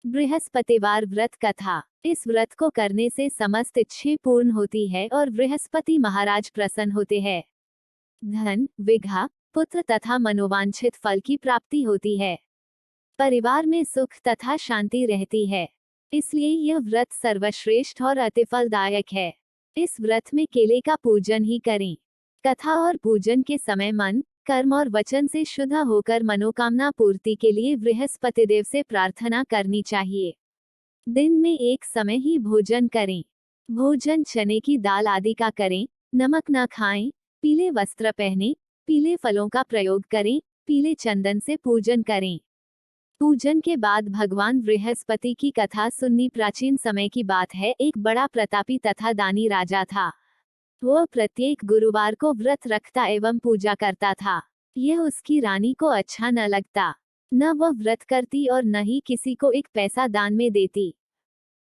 बृहस्पतिवार व्रत कथा। इस व्रत को करने से समस्त इच्छे पूर्ण होती है और बृहस्पति महाराज प्रसन्न होते हैं। धन, विघा, पुत्र तथा मनोवांछित फल की प्राप्ति होती है। परिवार में सुख तथा शांति रहती है। इसलिए यह व्रत सर्वश्रेष्ठ और अति फलदायक है। इस व्रत में केले का पूजन ही करें। कथा और पूजन के समय मन, कर्म और वचन से शुद्ध होकर मनोकामना पूर्ति के लिए बृहस्पति देव से प्रार्थना करनी चाहिए। दिन में एक समय ही भोजन करें। भोजन चने की दाल आदि का करें। नमक न खाएं। पीले वस्त्र पहने। पीले फलों का प्रयोग करें। पीले चंदन से पूजन करें। पूजन के बाद भगवान बृहस्पति की कथा सुननी। प्राचीन समय की बात है, एक बड़ा प्रतापी तथा दानी राजा था। वह प्रत्येक गुरुवार को व्रत रखता एवं पूजा करता था। यह उसकी रानी को अच्छा न लगता। न वह व्रत करती और न ही किसी को एक पैसा दान में देती।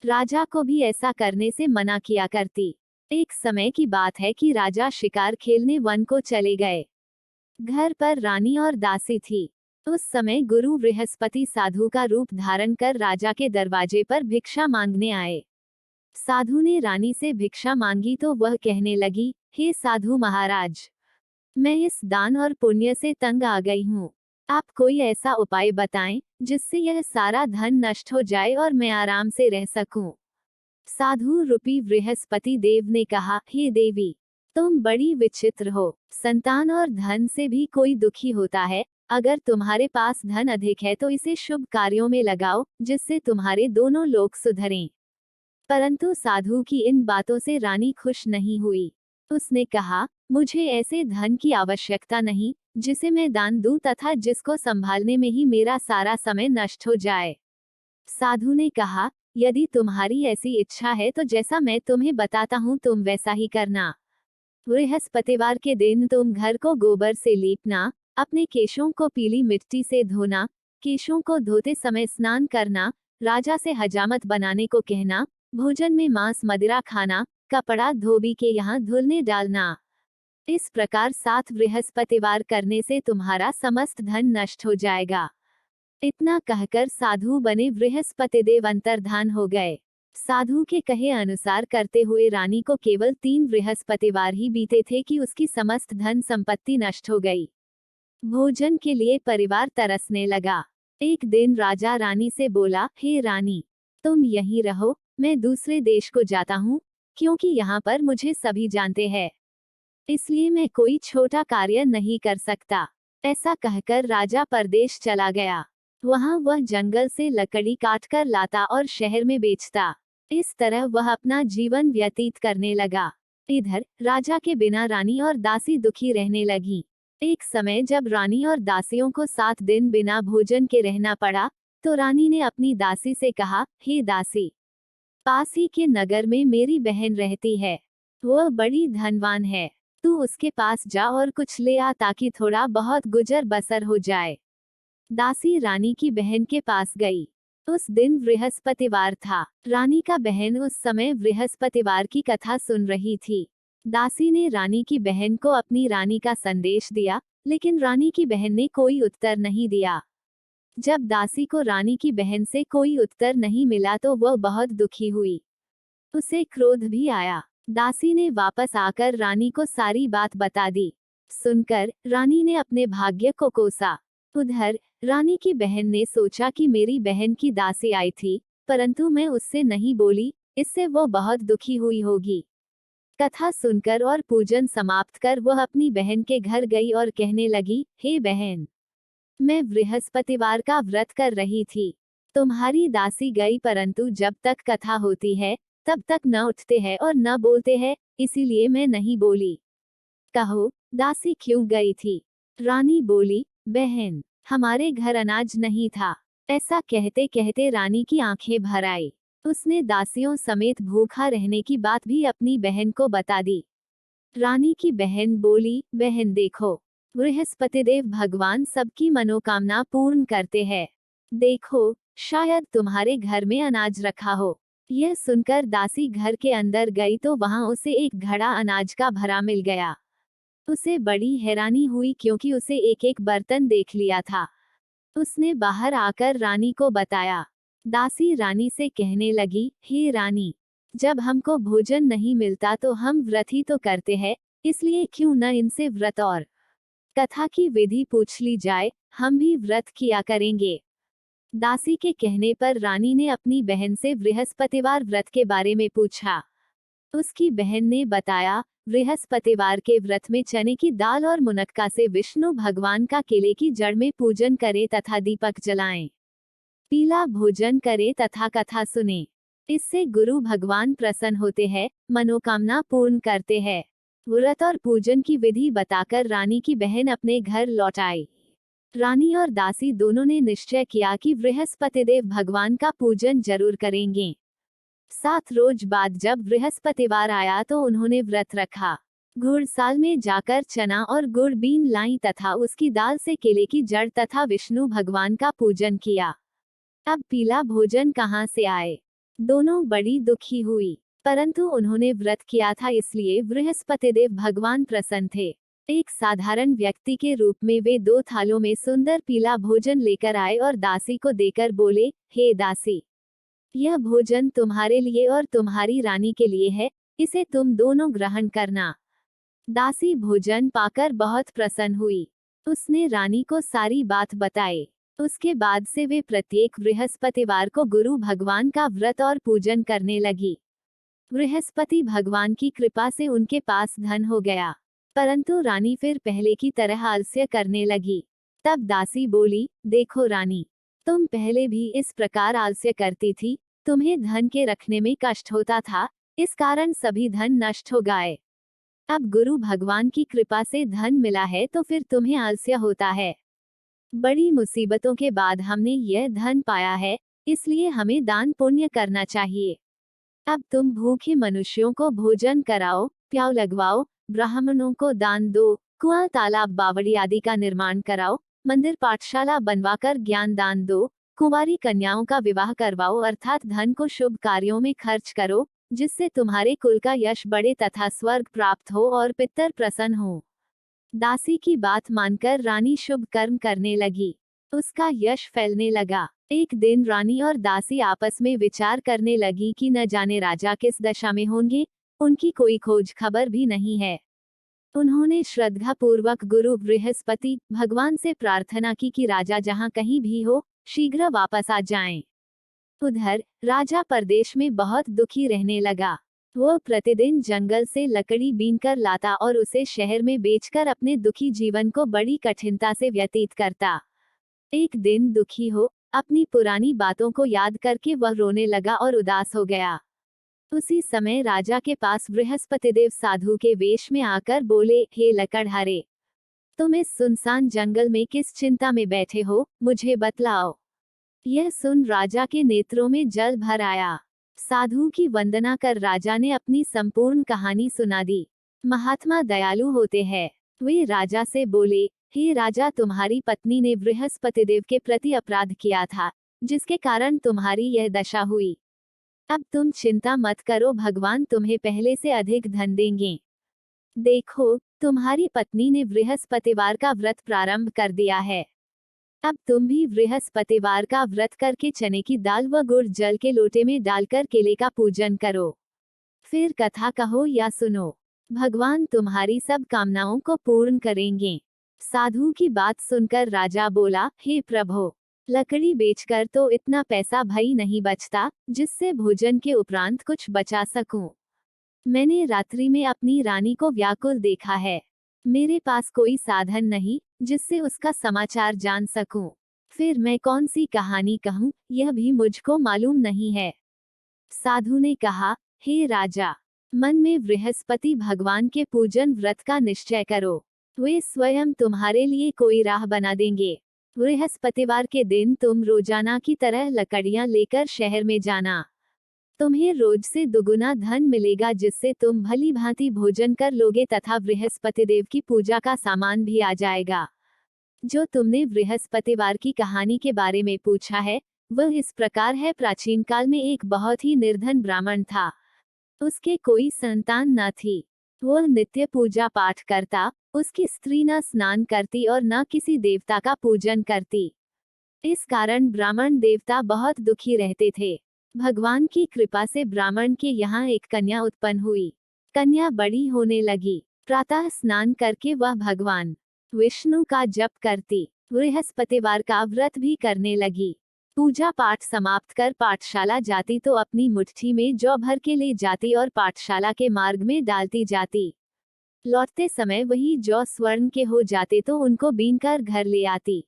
राजा को भी ऐसा करने से मना किया करती। एक समय की बात है कि राजा शिकार खेलने वन को चले गए। घर पर रानी और दासी थी। उस समय गुरु बृहस्पति साधु का रूप धारण कर राजा के दरवाजे पर भिक्षा मांगने आए। साधु ने रानी से भिक्षा मांगी तो वह कहने लगी, हे साधु महाराज, मैं इस दान और पुण्य से तंग आ गई हूँ। आप कोई ऐसा उपाय बताएं जिससे यह सारा धन नष्ट हो जाए और मैं आराम से रह सकूं। साधु रूपी बृहस्पति देव ने कहा, हे देवी, तुम बड़ी विचित्र हो। संतान और धन से भी कोई दुखी होता है। अगर तुम्हारे पास धन अधिक है तो इसे शुभ कार्यों में लगाओ, जिससे तुम्हारे दोनों लोग सुधरें। परंतु साधु की इन बातों से रानी खुश नहीं हुई। उसने कहा, मुझे ऐसे धन की आवश्यकता नहीं जिसे मैं दान दूं तथा जिसको संभालने में ही मेरा सारा समय नष्ट हो जाए। साधु ने कहा, यदि तुम्हारी ऐसी इच्छा है तो जैसा मैं तुम्हें बताता हूँ तुम वैसा ही करना। बृहस्पतिवार के दिन तुम घर को गोबर से लीपना, अपने केशों को पीली मिट्टी से धोना, केशों को धोते समय स्नान करना, राजा से हजामत बनाने को कहना, भोजन में मांस मदिरा खाना, कपड़ा धोबी के यहाँ धुलने डालना। इस प्रकार 7 बृहस्पतिवार करने से तुम्हारा समस्त धन नष्ट हो जाएगा। इतना कहकर साधु बने बृहस्पति देव अंतर्धान हो गए। साधु के कहे अनुसार करते हुए रानी को केवल 3 बृहस्पतिवार ही बीते थे कि उसकी समस्त धन संपत्ति नष्ट हो गई। भोजन के लिए परिवार तरसने लगा। एक दिन राजा रानी से बोला, हे रानी, तुम यहीं रहो, मैं दूसरे देश को जाता हूँ, क्योंकि यहाँ पर मुझे सभी जानते हैं। इसलिए मैं कोई छोटा कार्य नहीं कर सकता। ऐसा कहकर राजा परदेश चला गया। वहाँ वह जंगल से लकड़ी काटकर लाता और शहर में बेचता। इस तरह वह अपना जीवन व्यतीत करने लगा। इधर राजा के बिना रानी और दासी दुखी रहने लगी। एक समय जब रानी और दासियों को 7 दिन बिना भोजन के रहना पड़ा, तो रानी ने अपनी दासी से कहा, हे दासी, पास ही के नगर में मेरी बहन रहती है। वह बड़ी धनवान है। तू उसके पास जा और कुछ ले आ ताकि थोड़ा बहुत गुजर बसर हो जाए। दासी रानी की बहन के पास गई। उस दिन बृहस्पतिवार था। रानी का बहन उस समय बृहस्पतिवार की कथा सुन रही थी। दासी ने रानी की बहन को अपनी रानी का संदेश दिया, लेकिन रानी की बहन ने कोई उत्तर नहीं दिया। जब दासी को रानी की बहन से कोई उत्तर नहीं मिला तो वह बहुत दुखी हुई। उसे क्रोध भी आया। दासी ने वापस आकर रानी को सारी बात बता दी। सुनकर रानी ने अपने भाग्य को कोसा। उधर रानी की बहन ने सोचा कि मेरी बहन की दासी आई थी, परंतु मैं उससे नहीं बोली, इससे वो बहुत दुखी हुई होगी। कथा सुनकर और पूजन समाप्त कर वह अपनी बहन के घर गई और कहने लगी, हे बहन, मैं बृहस्पतिवार का व्रत कर रही थी। तुम्हारी दासी गई, परंतु जब तक कथा होती है तब तक न उठते हैं और न बोलते हैं, इसीलिए मैं नहीं बोली। कहो, दासी क्यों गई थी? रानी बोली, बहन, हमारे घर अनाज नहीं था। ऐसा कहते कहते रानी की आंखें भर आई। उसने दासियों समेत भूखा रहने की बात भी अपनी बहन को बता दी। रानी की बहन बोली, बहन देखो, बृहस्पतिदेव भगवान सबकी मनोकामना पूर्ण करते हैं। देखो, शायद तुम्हारे घर में अनाज रखा हो। यह सुनकर दासी घर के अंदर गई तो वहां उसे एक घड़ा अनाज का भरा मिल गया। उसे बड़ी हैरानी हुई क्योंकि उसे एक एक बर्तन देख लिया था। उसने बाहर आकर रानी को बताया। दासी रानी से कहने लगी, हे रानी, जब हमको भोजन नहीं मिलता तो हम व्रत ही तो करते हैं, इसलिए क्यों न इनसे व्रत और कथा की विधि पूछ ली जाए, हम भी व्रत किया करेंगे। दासी के कहने पर रानी ने अपनी बहन से बृहस्पतिवार व्रत के बारे में पूछा। उसकी बहन ने बताया, बृहस्पतिवार के व्रत में चने की दाल और मुनक्का से विष्णु भगवान का केले की जड़ में पूजन करें तथा दीपक जलाएं। पीला भोजन करें तथा कथा सुने। इससे गुरु भगवान प्रसन्न होते हैं, मनोकामना पूर्ण करते हैं। व्रत और पूजन की विधि बताकर रानी की बहन अपने घर लौट आई। रानी और दासी दोनों ने निश्चय किया कि बृहस्पतिदेव भगवान का पूजन जरूर करेंगे। 7 रोज बाद जब बृहस्पतिवार आया तो उन्होंने व्रत रखा। घुड़साल में जाकर चना और गुड़ बीन लाई तथा उसकी दाल से केले की जड़ तथा विष्णु भगवान का पूजन किया। अब पीला भोजन कहाँ से आए? दोनों बड़ी दुखी हुई, परंतु उन्होंने व्रत किया था इसलिए बृहस्पतिदेव भगवान प्रसन्न थे। एक साधारण व्यक्ति के रूप में वे 2 थालों में सुंदर पीला भोजन लेकर आए और दासी को देकर बोले, हे दासी, यह भोजन तुम्हारे लिए और तुम्हारी रानी के लिए है, इसे तुम दोनों ग्रहण करना। दासी भोजन पाकर बहुत प्रसन्न हुई। उसने रानी को सारी बात बताई। उसके बाद से वे प्रत्येक बृहस्पतिवार को गुरु भगवान का व्रत और पूजन करने लगी। बृहस्पति भगवान की कृपा से उनके पास धन हो गया, परंतु रानी फिर पहले की तरह आलस्य करने लगी। तब दासी बोली, देखो रानी, तुम पहले भी इस प्रकार आलस्य करती थी, तुम्हें धन के रखने में कष्ट होता था, इस कारण सभी धन नष्ट हो गए। अब गुरु भगवान की कृपा से धन मिला है तो फिर तुम्हें आलस्य होता है। बड़ी मुसीबतों के बाद हमने यह धन पाया है, इसलिए हमें दान पुण्य करना चाहिए। अब तुम भूखे मनुष्यों को भोजन कराओ, प्याऊ लगवाओ, ब्राह्मणों को दान दो, कुआं तालाब बावड़ी आदि का निर्माण कराओ, मंदिर पाठशाला बनवाकर ज्ञान दान दो, कुंवारी कन्याओं का विवाह करवाओ, अर्थात धन को शुभ कार्यों में खर्च करो, जिससे तुम्हारे कुल का यश बढ़े तथा स्वर्ग प्राप्त हो और पितर प्रसन्न हो। दासी की बात मानकर रानी शुभ कर्म करने लगी। उसका यश फैलने लगा। एक दिन रानी और दासी आपस में विचार करने लगी कि न जाने राजा किस दशा में होंगे, उनकी कोई खोज खबर भी नहीं है। उन्होंने श्रद्धा पूर्वक गुरु बृहस्पति भगवान से प्रार्थना की कि राजा जहाँ कहीं भी हो, शीघ्र वापस आ जाएं। उधर राजा परदेश में बहुत दुखी रहने लगा। वो प्रतिदिन जंगल से लकड़ी बीनकर लाता और उसे शहर में बेचकर अपने दुखी जीवन को बड़ी कठिनता से व्यतीत करता। एक दिन दुखी हो, अपनी पुरानी बातों को याद करके वह रोने लगा और उदास हो गया। उसी समय राजा के पास बृहस्पतिदेव साधु के वेश में आकर बोले, हे लकड़हारे, तुम इस सुनसान जंगल में किस चिंता में बैठे हो, मुझे बतलाओ। यह सुन राजा के नेत्रों में जल भर आया। साधु की वंदना कर राजा ने अपनी संपूर्ण कहानी सुना दी। महात्मा दयालु होते हैं। वे राजा से बोले, हे राजा, तुम्हारी पत्नी ने बृहस्पतिदेव के प्रति अपराध किया था, जिसके कारण तुम्हारी यह दशा हुई। अब तुम चिंता मत करो, भगवान तुम्हें पहले से अधिक धन देंगे। देखो, तुम्हारी पत्नी ने बृहस्पतिवार का व्रत प्रारंभ कर दिया है। अब तुम भी बृहस्पतिवार का व्रत करके चने की दाल व गुड़ जल के लोटे में डालकर केले का पूजन करो। फिर कथा कहो या सुनो, भगवान तुम्हारी सब कामनाओं को पूर्ण करेंगे। साधु की बात सुनकर राजा बोला, हे प्रभु, लकड़ी बेचकर तो इतना पैसा भई नहीं बचता, जिससे भोजन के उपरांत कुछ बचा सकूं। मैंने रात्रि में अपनी रानी को व्याकुल देखा है। मेरे पास कोई साधन नहीं, जिससे उसका समाचार जान सकूं। फिर मैं कौन सी कहानी कहूं, यह भी मुझको मालूम नहीं है। साधु ने कहा, हे राजा, मन में बृहस्पति भगवान के पूजन व्रत का निश्चय करो। वे स्वयं तुम्हारे लिए कोई राह बना देंगे। बृहस्पतिवार के दिन तुम रोजाना की तरह लकड़ियां लेकर शहर में जाना। तुम्हें रोज से दुगुना धन मिलेगा, जिससे तुम भली भांति भोजन कर लोगे तथा बृहस्पतिदेव की पूजा का सामान भी आ जाएगा। जो तुमने बृहस्पतिवार की कहानी के बारे में पूछा है, वह इस प्रकार है। प्राचीन काल में एक बहुत ही निर्धन ब्राह्मण था। उसके कोई संतान न थी। वह नित्य पूजा पाठ करता। उसकी स्त्री न स्नान करती और न किसी देवता का पूजन करती। इस कारण ब्राह्मण देवता बहुत दुखी रहते थे। भगवान की कृपा से ब्राह्मण के यहाँ एक कन्या उत्पन्न हुई। कन्या बड़ी होने लगी। प्रातः स्नान करके वह भगवान विष्णु का जप करती, बृहस्पतिवार का व्रत भी करने लगी। पूजा पाठ समाप्त कर पाठशाला जाती तो अपनी मुट्ठी में जौ भर के ले जाती और पाठशाला के मार्ग में डालती जाती। लौटते समय वही जौ स्वर्ण के हो जाते तो उनको बीनकर घर ले आती।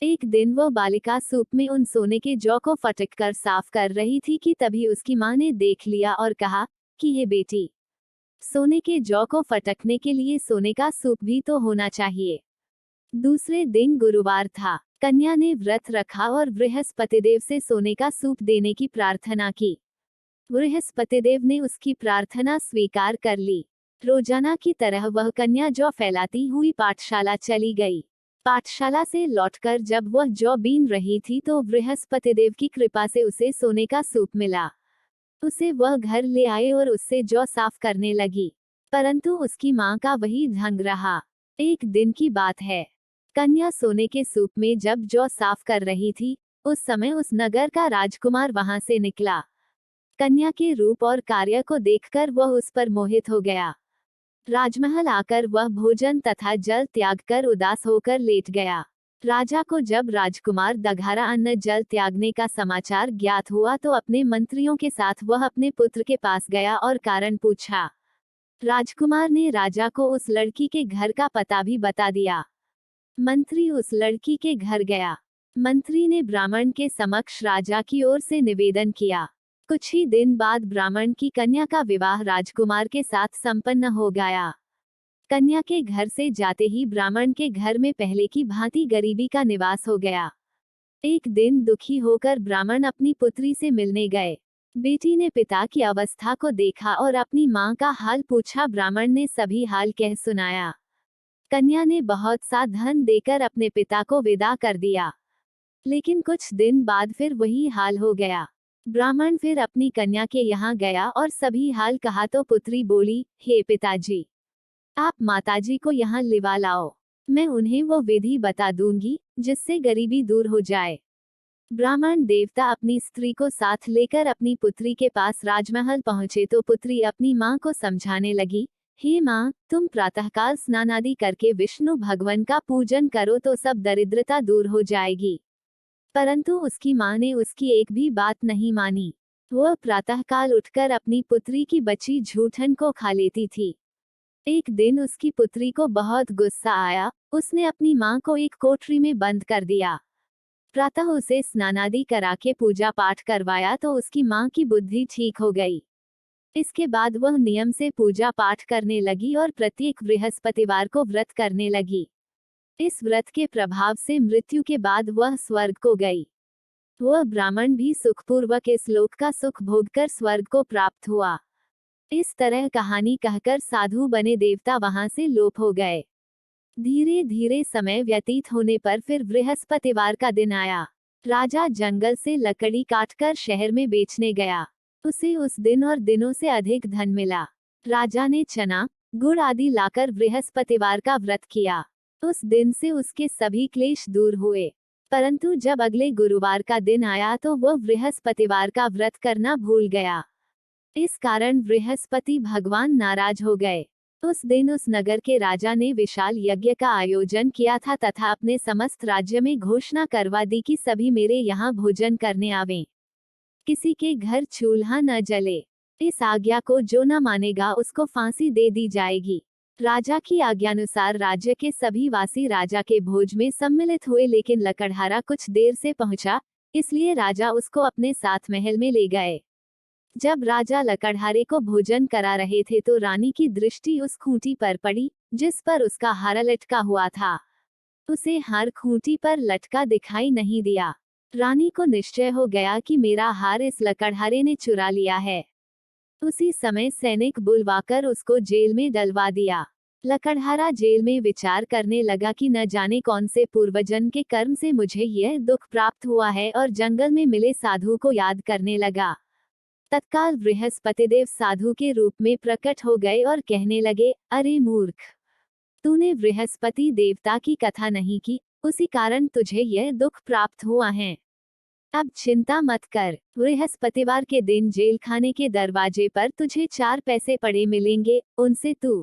एक दिन वो बालिका सूप में उन सोने के जौ को फटक कर साफ कर रही थी कि तभी उसकी माँ ने देख लिया और कहा कि हे बेटी, सोने के जौ को फटकने के लिए सोने का सूप भी तो होना चाहिए। दूसरे दिन गुरुवार था। कन्या ने व्रत रखा और बृहस्पतिदेव से सोने का सूप देने की प्रार्थना की। बृहस्पतिदेव ने उसकी प्रार्थना स्वीकार कर ली। रोजाना की तरह वह कन्या जौ फैलाती हुई पाठशाला चली गई। पाठशाला से लौटकर जब वह जौ बीन रही थी तो बृहस्पतिदेव की कृपा से उसे सोने का सूप मिला। उसे वह घर ले आए और उससे जौ साफ करने लगी, परंतु उसकी माँ का वही ढंग रहा। एक दिन की बात है। कन्या सोने के सूप में जब जौ साफ कर रही थी, उस समय उस नगर का राजकुमार वहां से निकला। कन्या के रूप और कार्य को देखकर वह उस पर मोहित हो गया। राजमहल आकर वह भोजन तथा जल त्याग कर उदास होकर लेट गया। राजा को जब राजकुमार दघारा अन्न जल त्यागने का समाचार ज्ञात हुआ तो अपने मंत्रियों के साथ वह अपने पुत्र के पास गया और कारण पूछा। राजकुमार ने राजा को उस लड़की के घर का पता भी बता दिया। मंत्री उस लड़की के घर गया। मंत्री ने ब्राह्मण के समक्ष राजा की ओर से निवेदन किया। कुछ ही दिन बाद ब्राह्मण की कन्या का विवाह राजकुमार के साथ संपन्न हो गया। कन्या के घर से जाते ही ब्राह्मण के घर में पहले की भांति गरीबी का निवास हो गया। एक दिन दुखी होकर ब्राह्मण अपनी पुत्री से मिलने गए। बेटी ने पिता की अवस्था को देखा और अपनी माँ का हाल पूछा। ब्राह्मण ने सभी हाल कह सुनाया। कन्या ने बहुत सा धन देकर अपने पिता को विदा कर दिया, लेकिन कुछ दिन बाद फिर वही हाल हो गया। ब्राह्मण फिर अपनी कन्या के यहाँ गया और सभी हाल कहा तो पुत्री बोली, हे पिताजी, आप माताजी को यहाँ लिवा लाओ, मैं उन्हें वो विधि बता दूंगी जिससे गरीबी दूर हो जाए। ब्राह्मण देवता अपनी स्त्री को साथ लेकर अपनी पुत्री के पास राजमहल पहुंचे तो पुत्री अपनी माँ को समझाने लगी, हे माँ, तुम प्रातःकाल स्नान आदि करके विष्णु भगवान का पूजन करो तो सब दरिद्रता दूर हो जाएगी। परंतु उसकी माँ ने उसकी एक भी बात नहीं मानी। वह प्रातःकाल उठकर अपनी पुत्री की बची झूठन को खा लेती थी। एक दिन उसकी पुत्री को बहुत गुस्सा आया। उसने अपनी माँ को एक कोठरी में बंद कर दिया। प्रातः उसे स्नानादि करा के पूजा पाठ करवाया तो उसकी माँ की बुद्धि ठीक हो गई। इसके बाद वह नियम से पूजा पाठ करने लगी और प्रत्येक बृहस्पतिवार को व्रत करने लगी। इस व्रत के प्रभाव से मृत्यु के बाद वह स्वर्ग को गई। वह ब्राह्मण भी सुखपूर्वक इस लोक का सुख भोगकर स्वर्ग को प्राप्त हुआ। इस तरह कहानी कहकर साधु बने देवता वहां से लोप हो गए। धीरे धीरे समय व्यतीत होने पर फिर बृहस्पतिवार का दिन आया। राजा जंगल से लकड़ी काटकर शहर में बेचने गया। उसे उस दिन और दिनों से अधिक धन मिला। राजा ने चना, गुड़ आदि लाकर बृहस्पतिवार का व्रत किया। उस दिन से उसके सभी क्लेश दूर हुए। परंतु जब अगले गुरुवार का दिन आया तो वह बृहस्पतिवार का व्रत करना भूल गया। इस कारण बृहस्पति भगवान नाराज हो गए। उस दिन उस नगर के राजा ने विशाल यज्ञ का आयोजन किया था तथा अपने समस्त राज्य में घोषणा करवा दी कि सभी मेरे यहाँ भोजन करने आवें। किसी के घर चूल्हा न जले। इस आज्ञा को जो न मानेगा उसको फांसी दे दी जाएगी। राजा की आज्ञानुसार राज्य के सभी वासी राजा के भोज में सम्मिलित हुए, लेकिन लकड़हारा कुछ देर से पहुंचा, इसलिए राजा उसको अपने साथ महल में ले गए। जब राजा लकड़हारे को भोजन करा रहे थे तो रानी की दृष्टि उस खूंटी पर पड़ी जिस पर उसका हार लटका हुआ था। उसे हार खूंटी पर लटका दिखाई नहीं दिया। रानी को निश्चय हो गया कि मेरा हार इस लकड़हारे ने चुरा लिया है। उसी समय सैनिक बुलवाकर उसको जेल में डलवा दिया। लकड़हारा जेल में विचार करने लगा कि न जाने कौन से पूर्वजन्म के कर्म से मुझे यह दुख प्राप्त हुआ है और जंगल में मिले साधु को याद करने लगा। तत्काल बृहस्पतिदेव साधु के रूप में प्रकट हो गए और कहने लगे, अरे मूर्ख, तूने बृहस्पति देवता की कथा नहीं की, उसी कारण तुझे यह दुख प्राप्त हुआ है। अब चिंता मत कर, बृहस्पतिवार के दिन जेल खाने के दरवाजे पर तुझे 4 पैसे पड़े मिलेंगे, उनसे तू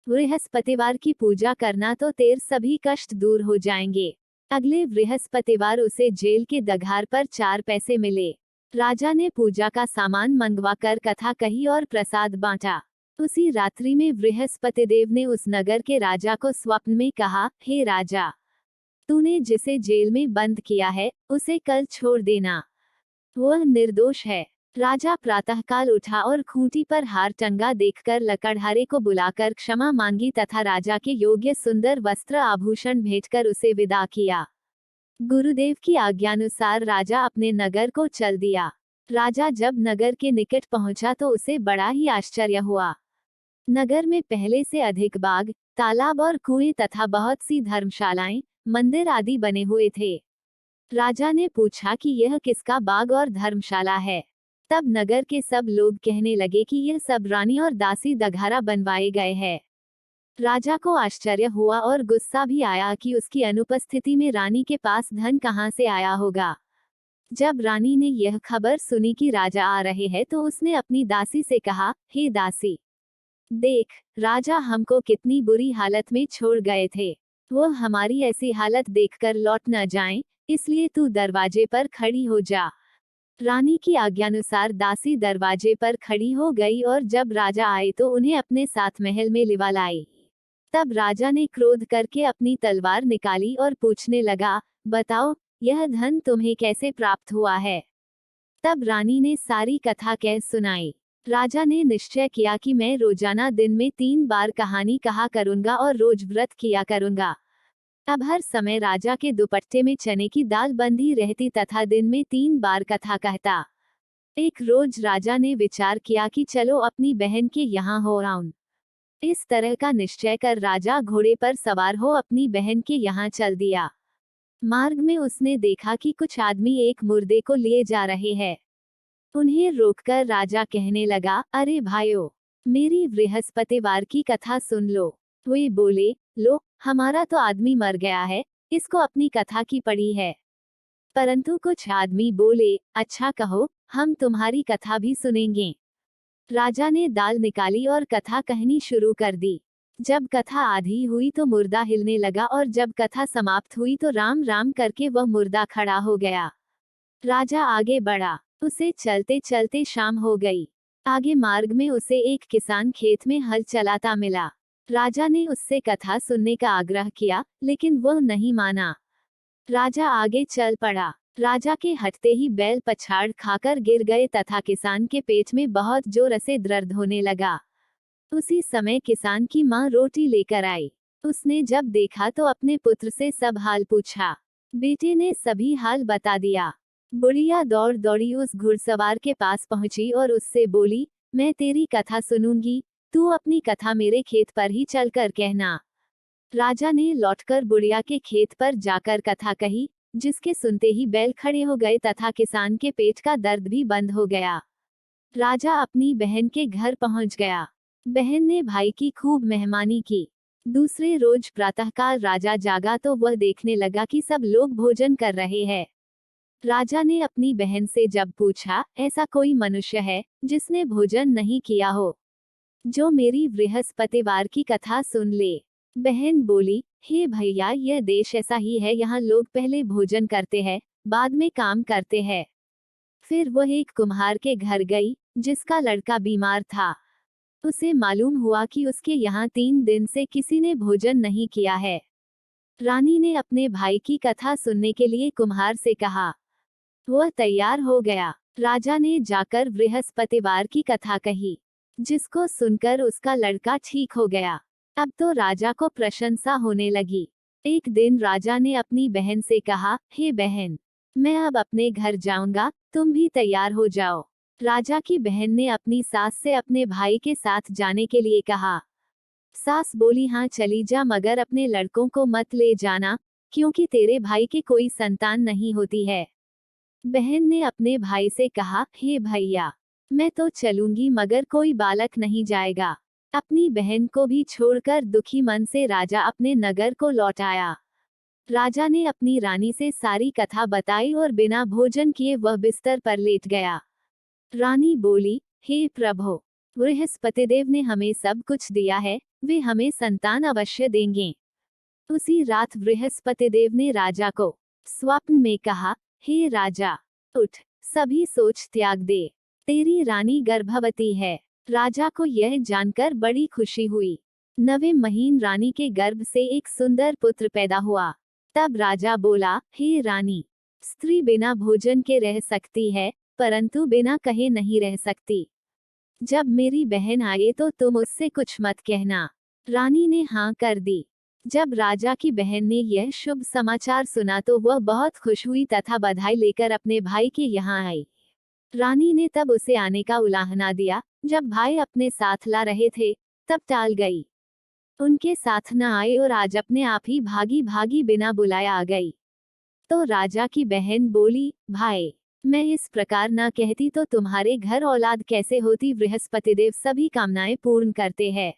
बृहस्पतिवार की पूजा करना तो तेरे सभी कष्ट दूर हो जाएंगे। अगले बृहस्पतिवार उसे जेल के दगार पर 4 पैसे मिले। राजा ने पूजा का सामान मंगवाकर कथा कही और प्रसाद बांटा। उसी रात्रि में बृहस्पति देव ने उस नगर के राजा को स्वप्न में कहा, हे राजा, तूने जिसे जेल में बंद किया है उसे कल छोड़ देना, वह निर्दोष है। राजा प्रातःकाल उठा और खूंटी पर हार टंगा देखकर लकड़हारे को बुलाकर क्षमा मांगी तथा राजा के योग्य सुंदर वस्त्र आभूषण भेंटकर उसे विदा किया। गुरुदेव की आज्ञानुसार राजा अपने नगर को चल दिया। राजा जब नगर के निकट पहुंचा तो उसे बड़ा ही आश्चर्य हुआ। नगर में पहले से अधिक बाग, तालाब और कुएं तथा बहुत सी धर्मशालाएं, मंदिर आदि बने हुए थे। राजा ने पूछा कि यह किसका बाग और धर्मशाला है। तब नगर के सब लोग कहने लगे कि यह सब रानी और दासी दघारा बनवाए गए हैं। राजा को आश्चर्य हुआ और गुस्सा भी आया कि उसकी अनुपस्थिति में रानी के पास धन कहां से आया होगा। जब रानी ने यह खबर सुनी कि राजा आ रहे हैं तो उसने अपनी दासी से कहा, हे दासी, देख, राजा हमको कितनी बुरी हालत में छोड़ गए थे। वो हमारी ऐसी हालत देखकर लौट न जाएं, इसलिए तू दरवाजे पर खड़ी हो जा। रानी की आज्ञानुसार दासी दरवाजे पर खड़ी हो गई और जब राजा आए तो उन्हें अपने साथ महल में लिवा लाई। तब राजा ने क्रोध करके अपनी तलवार निकाली और पूछने लगा, बताओ, यह धन तुम्हें कैसे प्राप्त हुआ है। तब रानी ने सारी कथा कह सुनाई। राजा ने निश्चय किया कि मैं रोजाना दिन में 3 बार कहानी कहा करूंगा और रोज व्रत किया करूंगा। अब हर समय राजा के दुपट्टे में चने की दाल बंधी रहती तथा दिन में 3 बार कथा कहता। एक रोज राजा ने विचार किया कि चलो अपनी बहन के यहाँ हो आऊं। इस तरह का निश्चय कर राजा घोड़े पर सवार हो अपनी बहन के यहाँ चल दिया। मार्ग में उसने देखा कि कुछ आदमी एक मुर्दे को लिए जा रहे हैं। उन्हें रोककर राजा कहने लगा, अरे भाइयों, मेरी बृहस्पतिवार की कथा सुन लो। वे बोले, लो, हमारा तो आदमी मर गया है, इसको अपनी कथा की पड़ी है। परंतु कुछ आदमी बोले, अच्छा कहो, हम तुम्हारी कथा भी सुनेंगे। राजा ने दाल निकाली और कथा कहनी शुरू कर दी। जब कथा आधी हुई तो मुर्दा हिलने लगा और जब कथा समाप्त हुई तो राम राम करके वह मुर्दा खड़ा हो गया। राजा आगे बढ़ा। उसे चलते चलते शाम हो गई। आगे मार्ग में उसे एक किसान खेत में हल चलाता मिला। राजा ने उससे कथा सुनने का आग्रह किया, लेकिन वह नहीं माना। राजा आगे चल पड़ा। राजा के हटते ही बैल पछाड़ खाकर गिर गए तथा किसान के पेट में बहुत जोर से दर्द होने लगा। उसी समय किसान की माँ रोटी लेकर आई। उसने जब देखा तो अपने पुत्र से सब हाल पूछा। बेटे ने सभी हाल बता दिया। बुढ़िया दौड़ दौड़ी उस घुड़सवार के पास पहुंची और उससे बोली, मैं तेरी कथा सुनूंगी, तू अपनी कथा मेरे खेत पर ही चलकर कहना। राजा ने लौटकर बुढ़िया के खेत पर जाकर कथा कही, जिसके सुनते ही बैल खड़े हो गए तथा किसान के पेट का दर्द भी बंद हो गया। राजा अपनी बहन के घर पहुंच गया। बहन ने भाई की खूब मेहमानी की। दूसरे रोज प्रातःकाल राजा जागा तो वह देखने लगा कि सब लोग भोजन कर रहे हैं। राजा ने अपनी बहन से जब पूछा, ऐसा कोई मनुष्य है जिसने भोजन नहीं किया हो, जो मेरी बृहस्पतिवार की कथा सुन ले। बहन बोली, हे भैया, यह देश ऐसा ही है, यहाँ लोग पहले भोजन करते हैं, बाद में काम करते हैं। फिर वह एक कुम्हार के घर गई, जिसका लड़का बीमार था। उसे मालूम हुआ कि उसके यहाँ 3 दिन से किसी ने भोजन नहीं किया है। रानी ने अपने भाई की कथा सुनने के लिए कुम्हार से कहा। वह तैयार हो गया। राजा ने जाकर बृहस्पतिवार की कथा कही, जिसको सुनकर उसका लड़का ठीक हो गया। अब तो राजा को प्रशंसा होने लगी। एक दिन राजा ने अपनी बहन से कहा, हे बहन, मैं अब अपने घर जाऊंगा, तुम भी तैयार हो जाओ। राजा की बहन ने अपनी सास से अपने भाई के साथ जाने के लिए कहा। सास बोली, हाँ चली जा, मगर अपने लड़कों को मत ले जाना, क्योंकि तेरे भाई की कोई संतान नहीं होती है। बहन ने अपने भाई से कहा, हे भैया, मैं तो चलूंगी मगर कोई बालक नहीं जाएगा। अपनी बहन को भी छोड़कर दुखी मन से राजा अपने नगर को लौट आया। राजा ने अपनी रानी से सारी कथा बताई और बिना भोजन किए वह बिस्तर पर लेट गया। रानी बोली, हे प्रभु, बृहस्पतिदेव ने हमें सब कुछ दिया है, वे हमें संतान अवश्य देंगे। उसी रात बृहस्पतिदेव ने राजा को स्वप्न में कहा, हे राजा, उठ, सभी सोच त्याग दे, तेरी रानी गर्भवती है। राजा को यह जानकर बड़ी खुशी हुई। 9वें महीने रानी के गर्भ से एक सुंदर पुत्र पैदा हुआ। तब राजा बोला, हे रानी, स्त्री बिना भोजन के रह सकती है, परंतु बिना कहे नहीं रह सकती। जब मेरी बहन आए तो तुम उससे कुछ मत कहना। रानी ने हाँ कर दी। जब राजा की बहन ने यह शुभ समाचार सुना तो वह बहुत खुश हुई तथा बधाई लेकर अपने भाई के यहाँ आई। रानी ने तब उसे आने का उलाहना दिया। जब भाई अपने साथ ला रहे थे, तब टाल गई। उनके साथ न आए और आज अपने आप ही भागी भागी बिना बुलाए आ गई। तो राजा की बहन बोली, भाई, मैं इस प्रकार न कहती तो तुम्हारे घर औलाद कैसे होती। बृहस्पतिदेव सभी कामनाएं पूर्ण करते हैं।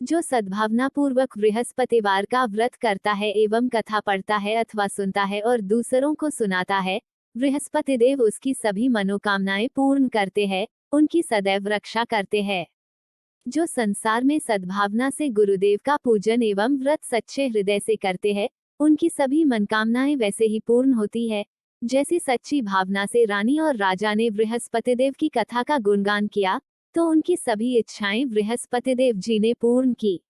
जो सद्भावना पूर्वक बृहस्पतिवार का व्रत करता है एवं कथा पढ़ता है अथवा सुनता है और दूसरों को सुनाता है, बृहस्पतिदेव उसकी सभी मनोकामनाएं पूर्ण करते हैं, उनकी सदैव रक्षा करते हैं। जो संसार में सद्भावना से गुरुदेव का पूजन एवं व्रत सच्चे हृदय से करते हैं, उनकी सभी मनकामनाएं वैसे ही पूर्ण होती है, जैसी सच्ची भावना से रानी और राजा ने बृहस्पतिदेव की कथा का गुणगान किया, तो उनकी सभी इच्छाएं बृहस्पतिदेव जी ने पूर्ण की।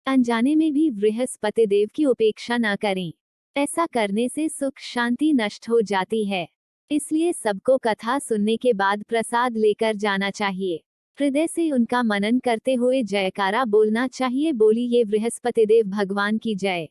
अनजाने में भी बृहस्पतिदेव की उपेक्षा न करें। ऐसा करने से सुख शांति नष्ट हो जाती है। इसलिए सबको कथा सुनने के बाद प्रसाद लेकर जाना चाहिए। हृदय से उनका मनन करते हुए जयकारा बोलना चाहिए। बोलिए बृहस्पतिदेव भगवान की जय।